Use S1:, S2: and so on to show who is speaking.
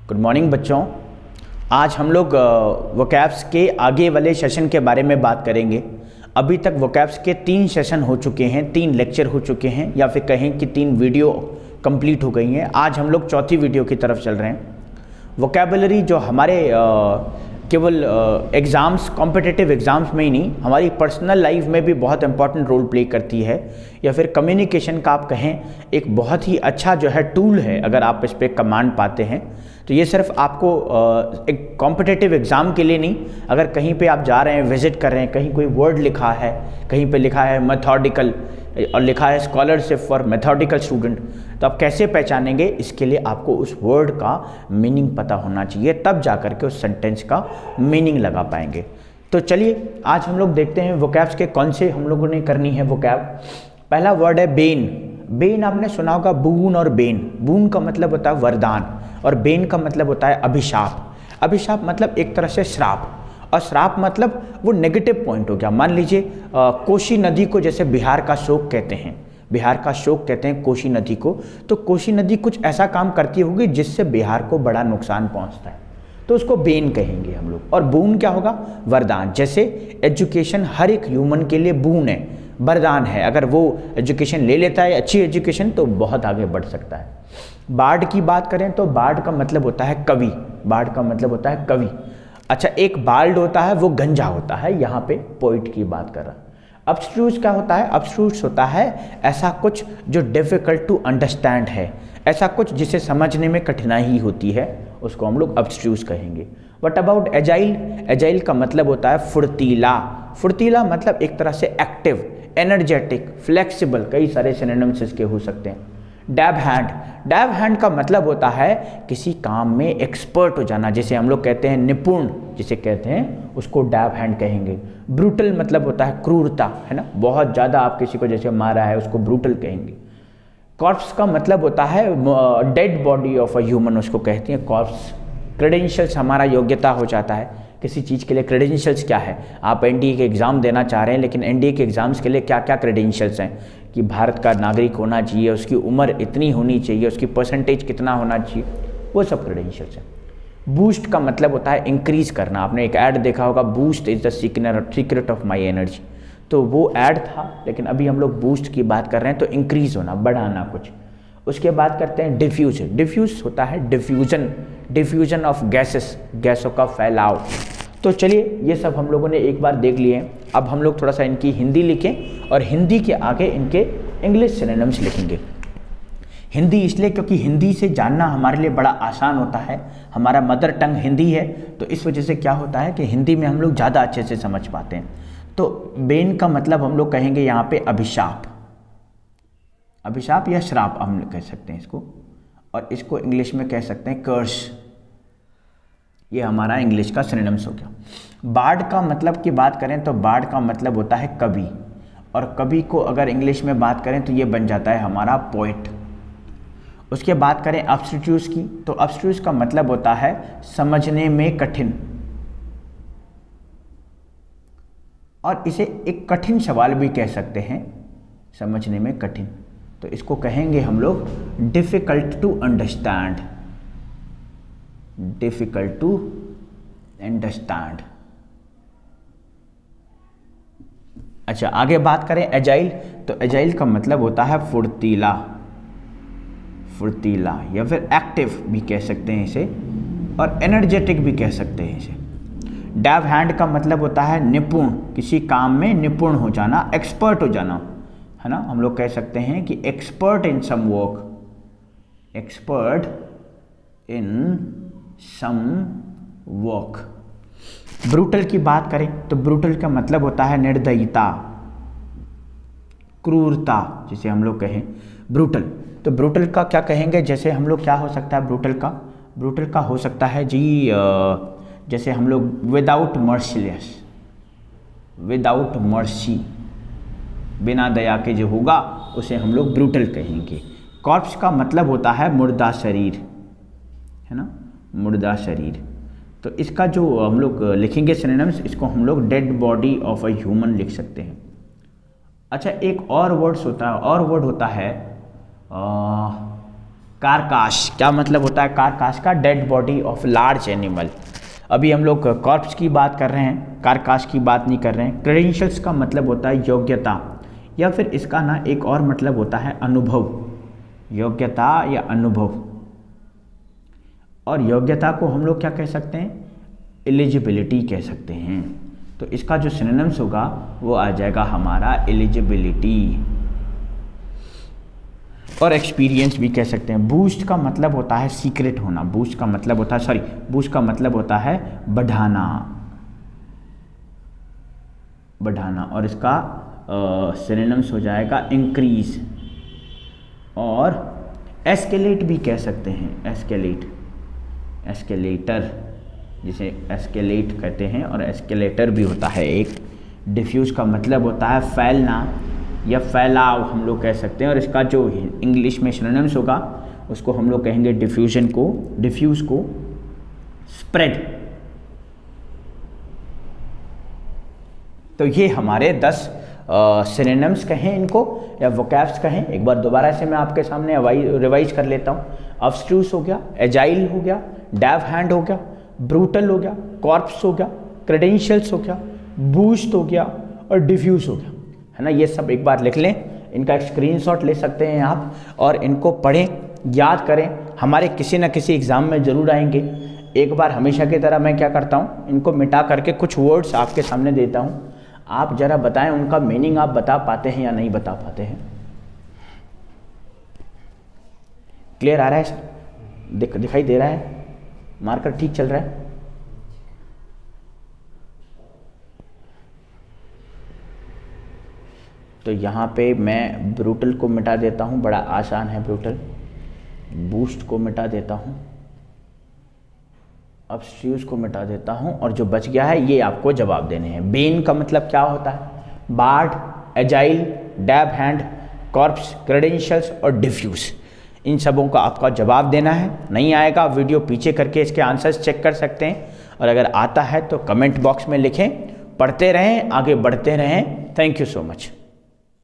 S1: Good morning बच्चों। आज हम लोग वोकैब्स के आगे वाले सेशन के बारे में बात करेंगे। अभी तक वोकैब्स के 3 सेशन हो चुके हैं, 3 लेक्चर हो चुके हैं, या फिर कहें कि 3 वीडियो कंप्लीट हो गई हैं। आज हम लोग चौथी वीडियो की तरफ चल रहे हैं। वोकैबुलरी जो हमारे केवल एग्ज़ाम्स, कॉम्पिटिटिव एग्ज़ाम्स में ही नहीं, हमारी पर्सनल लाइफ में भी बहुत इंपॉर्टेंट रोल प्ले करती है, या फिर कम्युनिकेशन का आप कहें एक बहुत ही अच्छा जो है टूल है। अगर आप इस पर कमांड पाते हैं तो ये सिर्फ आपको एक कॉम्पिटिटिव एग्ज़ाम के लिए नहीं, अगर कहीं पे आप जा रहे हैं, विजिट कर रहे हैं, कहीं कोई वर्ड लिखा है, कहीं पे लिखा है मेथोडिकल और लिखा है स्कॉलरशिप फॉर मेथोडिकल स्टूडेंट, तो आप कैसे पहचानेंगे? इसके लिए आपको उस वर्ड का मीनिंग पता होना चाहिए, तब जा कर के उस सेंटेंस का मीनिंग लगा पाएंगे। तो चलिए आज हम लोग देखते हैं वोकैब्स के कौन से हम लोगों ने करनी है वोकैब। पहला वर्ड है बेन। बेन आपने सुना होगा, बून और बेन। बून का मतलब होता है वरदान और बेन का मतलब होता है अभिशाप। अभिशाप मतलब एक तरह से श्राप, और श्राप मतलब वो नेगेटिव पॉइंट हो गया। मान लीजिए कोसी नदी को जैसे बिहार का शोक कहते हैं, बिहार का शोक कहते हैं कोसी नदी को, तो कोसी नदी कुछ ऐसा काम करती होगी जिससे बिहार को बड़ा नुकसान पहुंचता है, तो उसको बेन कहेंगे हम लोग। और बून क्या होगा? वरदान। जैसे एजुकेशन हर एक ह्यूमन के लिए बून है, वरदान है। अगर वो एजुकेशन ले लेता है, अच्छी एजुकेशन, तो बहुत आगे बढ़ सकता है। बार्ड की बात करें तो बार्ड का मतलब होता है कवि। बार्ड का मतलब होता है कवि। अच्छा, एक बाल्ड होता है, वो गंजा होता है, यहाँ पे पोइट की बात कर रहा है। अब्स्ट्रूस क्या होता है? अब्स्ट्रूस होता है ऐसा कुछ जो डिफ़िकल्ट टू अंडरस्टैंड है, ऐसा कुछ जिसे समझने में कठिनाई होती है, उसको हम लोग अब्स्ट्रूस कहेंगे। What about agile? एजाइल का मतलब होता है फुर्तीला। फुर्तीला मतलब एक तरह से एक्टिव, एनर्जेटिक, फ्लेक्सिबल, कई सारे सिनोनिम्स इसके हो सकते हैं। Dab hand. डैब हैंड का मतलब होता है किसी काम में एक्सपर्ट हो जाना, जिसे हम लोग कहते हैं निपुण, जिसे कहते हैं उसको डैब हैंड कहेंगे। ब्रूटल मतलब होता है क्रूरता, है ना, बहुत ज़्यादा आप किसी को जैसे मारा है उसको ब्रूटल कहेंगे। कॉर्प्स का मतलब होता है dead body of a human, उसको कहते हैं कॉर्प्स। क्रेडेंशियल्स हमारा योग्यता हो जाता है किसी चीज़ के लिए। क्रेडेंशियल्स क्या है? आप एनडीए के एग्ज़ाम देना चाह रहे हैं, लेकिन एनडीए के एग्ज़ाम्स के लिए क्या क्या क्रेडेंशियल्स हैं कि भारत का नागरिक होना चाहिए, उसकी उम्र इतनी होनी चाहिए, उसकी परसेंटेज कितना होना चाहिए, वो सब क्रेडेंशियल्स हैं। बूस्ट का मतलब होता है इंक्रीज़ करना। आपने एक ऐड देखा होगा, boost is the secret of my energy, तो वो ऐड था, लेकिन अभी हम लोग बूस्ट की बात कर रहे हैं, तो इंक्रीज़ होना, बढ़ाना कुछ। उसके बाद करते हैं डिफ्यूज। डिफ्यूज होता है डिफ्यूजन, डिफ्यूजन ऑफ गैसेस, गैसों का फैलाव। तो चलिए ये सब हम लोगों ने एक बार देख लिए हैं। अब हम लोग थोड़ा सा इनकी हिंदी लिखें और हिंदी के आगे इनके इंग्लिश सिनोनिम्स लिखेंगे। हिंदी इसलिए क्योंकि हिंदी से जानना हमारे लिए बड़ा आसान होता है, हमारा मदर टंग हिंदी है, तो इस वजह से क्या होता है कि हिंदी में हम लोग ज़्यादा अच्छे से समझ पाते हैं। तो बेन का मतलब हम लोग कहेंगे यहाँ पे अभिशाप, अभिशाप या श्राप हम कह सकते हैं इसको, और इसको इंग्लिश में कह सकते हैं कर्स। ये हमारा इंग्लिश का सिनोनिम्स हो गया। बार्ड का मतलब की बात करें तो बार्ड का मतलब होता है कवि, और कवि को अगर इंग्लिश में बात करें तो ये बन जाता है हमारा पोइट। उसके बात करें अब्स्ट्रूस की, तो अब्स्ट्रूस का मतलब होता है समझने में कठिन, और इसे एक कठिन सवाल भी कह सकते हैं, समझने में कठिन, तो इसको कहेंगे हम लोग difficult to understand, difficult to understand. अच्छा, आगे बात करें एजाइल, तो एजाइल का मतलब होता है फुर्तीला, फुर्तीला, या फिर एक्टिव भी कह सकते हैं इसे, और एनर्जेटिक भी कह सकते हैं इसे। डैब हैंड का मतलब होता है निपुण, किसी काम में निपुण हो जाना, एक्सपर्ट हो जाना, है ना। हम लोग कह सकते हैं कि expert in some work, expert in some work. Brutal की बात करें तो ब्रूटल का मतलब होता है निर्दयता, क्रूरता, जिसे हम लोग कहें ब्रूटल। तो ब्रूटल का क्या कहेंगे? जैसे हम लोग क्या हो सकता है ब्रूटल का? ब्रूटल का हो सकता है जी जैसे हम लोग विदाउट मर्सीलेस, विदाउट मर्सी, बिना दया के जो होगा उसे हम लोग ब्रूटल कहेंगे। कॉर्प्स का मतलब होता है मुर्दा शरीर, है ना, मुर्दा शरीर। तो इसका जो हम लोग लिखेंगे सिनोनिम्स, इसको हम लोग dead body of a human लिख सकते हैं। अच्छा, एक और वर्ड होता है कारकाश, क्या मतलब होता है कारकाश का? Dead body of large animal. अभी हम लोग कॉर्प्स की बात कर रहे हैं, कारकाश की बात नहीं कर रहे हैं। क्रेडेंशियल्स का मतलब होता है योग्यता, या फिर इसका ना एक और मतलब होता है अनुभव, योग्यता या अनुभव। और योग्यता को हम लोग क्या कह सकते हैं? एलिजिबिलिटी कह सकते हैं। तो इसका जो सिनोनिम्स होगा वो आ जाएगा हमारा एलिजिबिलिटी। और एक्सपीरियंस भी कह सकते हैं। बूस्ट का मतलब होता है सीक्रेट होना, बूस्ट का मतलब होता है बूस्ट का मतलब होता है बढ़ाना, बढ़ाना। और इसका सिनोनिम्स हो जाएगा इंक्रीज। और एस्केलेट भी कह सकते हैं, एस्केलेट, एस्केलेटर जिसे एस्केलेट कहते हैं, और एस्केलेटर भी होता है एक। डिफ्यूज़ का मतलब होता है फैलना या फैलाव हम लोग कह सकते हैं। और इसका जो इंग्लिश में सिनोनिम्स होगा उसको हम लोग कहेंगे डिफ्यूजन को, डिफ्यूज़ को स्प्रेड। तो ये हमारे 10 सिनोनिम्स कहें इनको या वोकैब्स कहें। एक बार दोबारा से मैं आपके सामने रिवाइज कर लेता हूँ। अब्स्ट्रूस हो गया, एजाइल हो गया, डैव हैंड हो गया, ब्रूटल हो गया, कॉर्प्स हो गया, क्रेडेंशियल्स हो गया, बूस्ट हो गया और डिफ्यूज हो गया, है ना। ये सब एक बार लिख लें, इनका एक स्क्रीनशॉट ले सकते हैं आप और इनको पढ़ें, याद करें, हमारे किसी न किसी एग्ज़ाम में ज़रूर आएंगे। एक बार हमेशा की तरह मैं क्या करता हूँ, इनको मिटा करके कुछ वर्ड्स आपके सामने देता हूँ, आप ज़रा बताएं उनका मीनिंग आप बता पाते हैं या नहीं बता पाते हैं। क्लियर आ रहा है सर? दिखाई दे रहा है? मार्कर ठीक चल रहा है? तो यहाँ पे मैं ब्रूटल को मिटा देता हूँ, बड़ा आसान है ब्रूटल। बूस्ट को मिटा देता हूँ, अब्स्ट्यूज को मिटा देता हूँ, और जो बच गया है ये आपको जवाब देने हैं। बेन का मतलब क्या होता है? Bard, agile, dab hand, corpse, credentials और डिफ्यूज। इन सबों का आपका जवाब देना है। नहीं आएगा वीडियो पीछे करके इसके आंसर्स चेक कर सकते हैं, और अगर आता है तो कमेंट बॉक्स में लिखें। पढ़ते रहें, आगे बढ़ते रहें। Thank you so much.